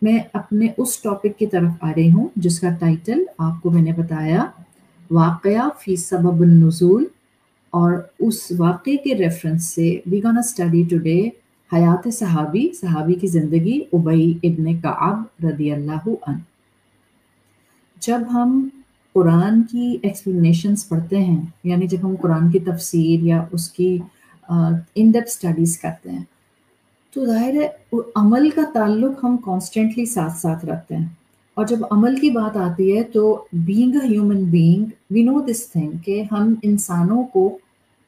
میں اپنے اس ٹاپک کی طرف آ رہی ہوں جس کا ٹائٹل آپ کو میں نے بتایا واقعہ فی سبب النزول، اور اس واقعے کے ریفرنس سے وی گونا اسٹڈی ٹوڈے حیات صحابی کی زندگی ابی ابن کعب رضی اللہ عنہ۔ جب ہم قرآن کی ایکسپلینیشنز پڑھتے ہیں، یعنی جب ہم قرآن کی تفسیر یا اس کی ان ڈیپتھ اسٹڈیز کرتے ہیں، تو ظاہر ہے عمل کا تعلق ہم کانسٹنٹلی ساتھ ساتھ رکھتے ہیں، اور جب عمل کی بات آتی ہے تو being a human being we know this thing کہ ہم انسانوں کو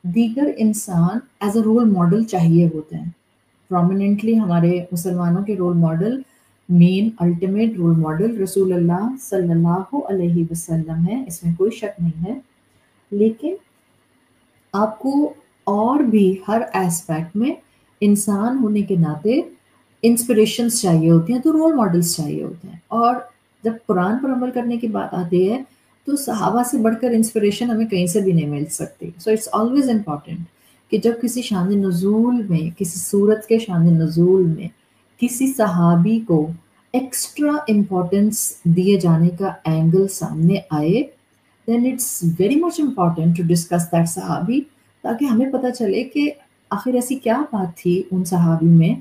دیگر انسان ایز اے رول ماڈل چاہیے ہوتے ہیں۔ پرومیننٹلی ہمارے مسلمانوں کے رول ماڈل، مین الٹیمیٹ رول ماڈل رسول اللہ صلی اللہ علیہ وسلم ہے، اس میں کوئی شک نہیں ہے، لیکن آپ کو اور بھی ہر ایسپیکٹ میں انسان ہونے کے ناطے انسپریشنز چاہیے ہوتی ہیں، تو رول ماڈلز چاہیے ہوتے ہیں، اور جب قرآن پر عمل کرنے کی بات آتی ہے تو صحابہ سے بڑھ کر انسپریشن ہمیں کہیں سے بھی نہیں مل سکتی۔ سو اٹس آلویز امپورٹنٹ کہ جب کسی شان نزول میں، کسی صورت کے شان نزول میں کسی صحابی کو ایکسٹرا امپورٹنس دیے جانے کا اینگل سامنے آئے، then it's very much important to discuss that صحابی، تاکہ ہمیں پتہ چلے کہ آخر ایسی کیا بات تھی ان صحابی میں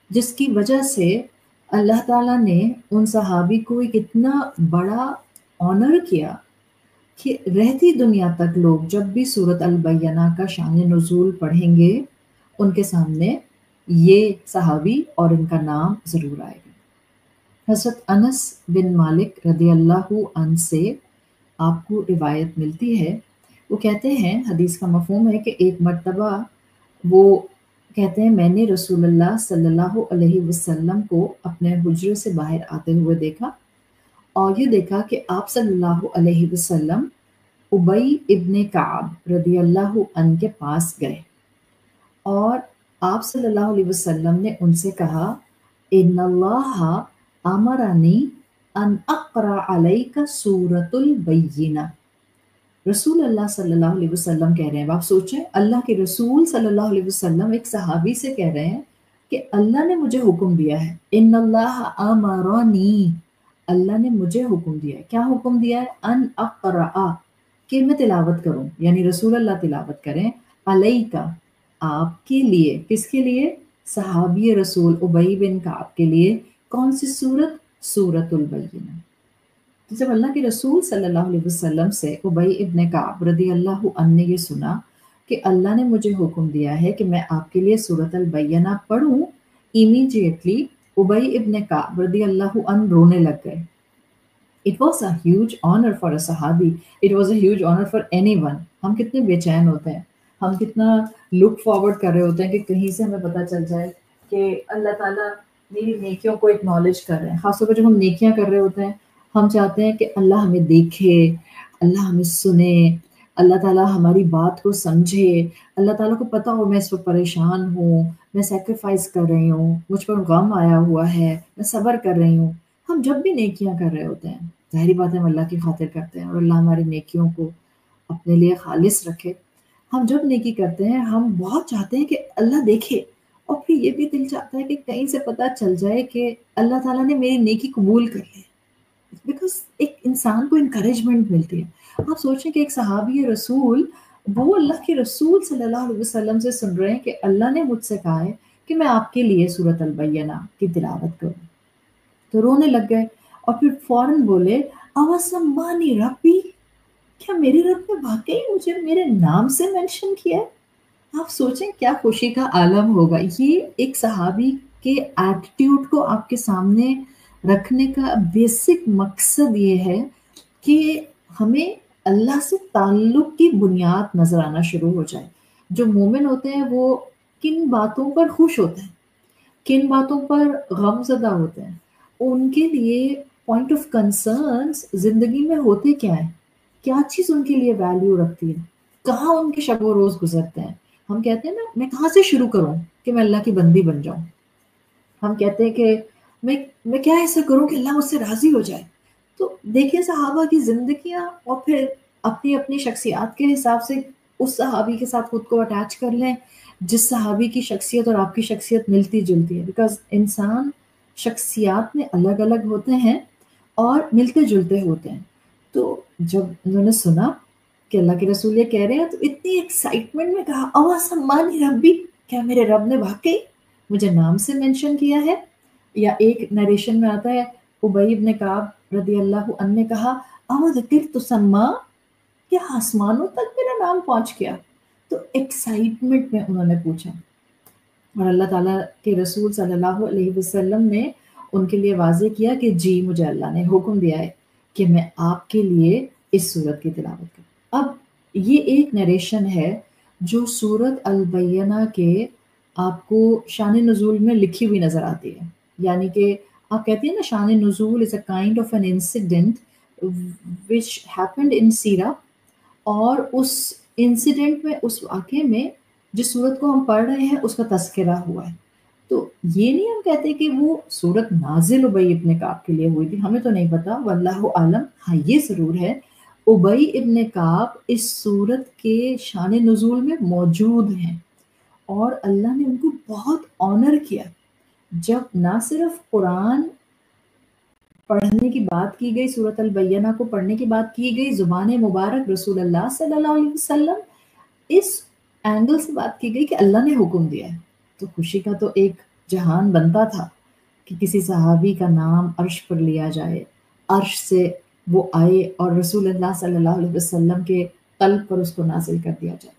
جس کی وجہ سے اللہ تعالیٰ نے ان صحابی کو ایک اتنا بڑا آنر کیا کہ رہتی دنیا تک لوگ جب بھی سورۃ البینہ کا شان نزول پڑھیں گے ان کے سامنے یہ صحابی اور ان کا نام ضرور آئے گا۔ حضرت انس بن مالک رضی اللہ عنہ سے آپ کو روایت ملتی ہے، وہ کہتے ہیں، حدیث کا مفہوم ہے کہ ایک مرتبہ وہ کہتے ہیں میں نے رسول اللہ صلی اللہ علیہ وسلم کو اپنے حجرے سے باہر آتے ہوئے دیکھا، اور یہ دیکھا کہ آپ صلی اللہ علیہ وسلم ابی ابن کعب رضی اللہ عنہ کے پاس گئے، اور آپ صلی اللہ علیہ وسلم نے ان سے کہا ان اللہ امرنی ان اقرأ علیک سورۃ البینہ۔ رسول اللہ صلی اللہ علیہ وسلم کہہ رہے ہیں، آپ سوچیں اللہ کے رسول صلی اللہ علیہ وسلم ایک صحابی سے کہہ رہے ہیں کہ اللہ نے مجھے حکم دیا ہے، ان اللہ امرنی، اللہ نے مجھے حکم دیا ہے، کیا حکم دیا ہے؟ ان اقرأ، کہ میں تلاوت کروں، یعنی رسول اللہ تلاوت کریں، علیک، آپ کے لیے، کس کے لیے؟ صحابی رسول ابی بن کعب کے لیے، کون سی سورت؟ سورۃ البینہ۔ جب اللہ کے رسول صلی اللہ علیہ وسلم سے ابی ابن کعب رضی اللہ عنہ نے یہ سنا کہ اللہ نے مجھے حکم دیا ہے کہ میں آپ کے لیے سورۃ البینہ پڑھوں، امیڈیٹلی ابی ابن کعب رضی اللہ عنہ رونے لگ گئے۔ It was a huge honor for a صحابی، it was a huge honor for anyone۔ ہم کتنے بے چین ہوتے ہیں، ہم کتنا لک فارورڈ کر رہے ہوتے ہیں کہ کہیں سے ہمیں پتہ چل جائے کہ اللہ تعالیٰ میری نیکیوں کو اکنالج کر رہے ہیں۔ خاص طور پر جب ہم نیکیاں کر رہے ہوتے ہیں ہم چاہتے ہیں کہ اللہ ہمیں دیکھے، اللہ ہمیں سنے، اللہ تعالیٰ ہماری بات کو سمجھے، اللہ تعالیٰ کو پتہ ہو میں اس وقت پریشان ہوں، میں سیکریفائس کر رہی ہوں، مجھ پر غم آیا ہوا ہے، میں صبر کر رہی ہوں۔ ہم جب بھی نیکیاں کر رہے ہوتے ہیں ظاہری بات ہے ہم اللہ کی خاطر کرتے ہیں، اور اللہ ہماری نیکیوں کو اپنے لیے خالص رکھے۔ ہم جب نیکی کرتے ہیں ہم بہت چاہتے ہیں کہ اللہ دیکھے، اور پھر یہ بھی دل چاہتا ہے کہ کہیں سے پتہ چل جائے کہ اللہ تعالیٰ نے میری نیکی قبول کر لی، بیکاز ایک انسان کو انکریجمنٹ ملتی ہے۔ آپ سوچیں کہ ایک صحابی رسول، وہ اللہ کے رسول صلی اللہ علیہ وسلم سے سن رہے ہیں کہ اللہ نے مجھ سے کہا ہے کہ میں آپ کے لیے سورۃ البینہ کی تلاوت کروں، تو رونے لگ گئے، اور پھر فوراً بولے اوسمانی ربی، کیا میرے رب نے واقعی مجھے میرے نام سے مینشن کیا ہے؟ آپ سوچیں کیا خوشی کا عالم ہوگا۔ یہ ایک صحابی کے ایٹیٹیوڈ کو آپ کے سامنے رکھنے کا بیسک مقصد یہ ہے کہ ہمیں اللہ سے تعلق کی بنیاد نظر آنا شروع ہو جائے۔ جو مومن ہوتے ہیں وہ کن باتوں پر خوش ہوتے ہیں، کن باتوں پر غم زدہ ہوتے ہیں، ان کے لیے پوائنٹ آف کنسرنس زندگی میں ہوتے کیا ہیں، کیا چیز ان کے لیے ویلیو رکھتی ہے، کہاں ان کے شب و روز گزرتے ہیں۔ ہم کہتے ہیں نا میں کہاں سے شروع کروں کہ میں اللہ کی بندی بن جاؤں، ہم کہتے ہیں کہ میں کیا ایسا کروں کہ اللہ مجھ سے راضی ہو جائے۔ تو دیکھیں صحابہ کی زندگیاں، اور پھر اپنی اپنی شخصیات کے حساب سے اس صحابی کے ساتھ خود کو اٹیچ کر لیں جس صحابی کی شخصیت اور آپ کی شخصیت ملتی جلتی ہے، بیکاز انسان شخصیات میں الگ الگ ہوتے ہیں اور ملتے جلتے ہوتے ہیں. تو جب انہوں نے سنا کہ اللہ کے رسول یہ کہہ رہے ہیں تو اتنی ایکسائٹمنٹ میں کہا اوا سمانی ربی، کیا میرے رب نے واقعی مجھے نام سے مینشن کیا ہے؟ یا ایک نریشن میں آتا ہے ابی بن کعب رضی اللہ عنہ نے کہا اوا ذکر تسمہ، کیا آسمانوں تک میرا نام پہنچ گیا؟ تو ایکسائٹمنٹ میں انہوں نے پوچھا، اور اللہ تعالیٰ کے رسول صلی اللہ علیہ وسلم نے ان کے لیے واضح کیا کہ جی مجھے اللہ نے حکم دیا ہے کہ میں آپ کے لیے اس صورت کی تلاوت کروں. اب یہ ایک نریشن ہے جو سورت البینہ کے آپ کو شان نزول میں لکھی ہوئی نظر آتی ہے. یعنی کہ آپ کہتے ہیں نا شان نزول is a kind of an incident which happened in سیرہ، اور اس انسیڈنٹ میں اس واقعے میں جس صورت کو ہم پڑھ رہے ہیں اس کا تذکرہ ہوا ہے. تو یہ نہیں ہم کہتے کہ وہ صورت نازل ابی ابن کعب کے لیے ہوئی تھی، ہمیں تو نہیں پتا، واللہ عالم. ہاں یہ ضرور ہے ابی ابن کعب اس صورت کے شان نزول میں موجود ہیں، اور اللہ نے ان کو بہت آنر کیا. جب نہ صرف قرآن پڑھنے کی بات کی گئی، سورت البینہ کو پڑھنے کی بات کی گئی، زبان مبارک رسول اللہ صلی اللہ علیہ وسلم، اس اینگل سے بات کی گئی کہ اللہ نے حکم دیا ہے. تو خوشی کا تو ایک جہان بنتا تھا کہ کسی صحابی کا نام عرش پر لیا جائے، عرش سے وہ آئے اور رسول اللہ صلی اللہ علیہ وسلم کے قلب پر اس کو نازل کر دیا جائے.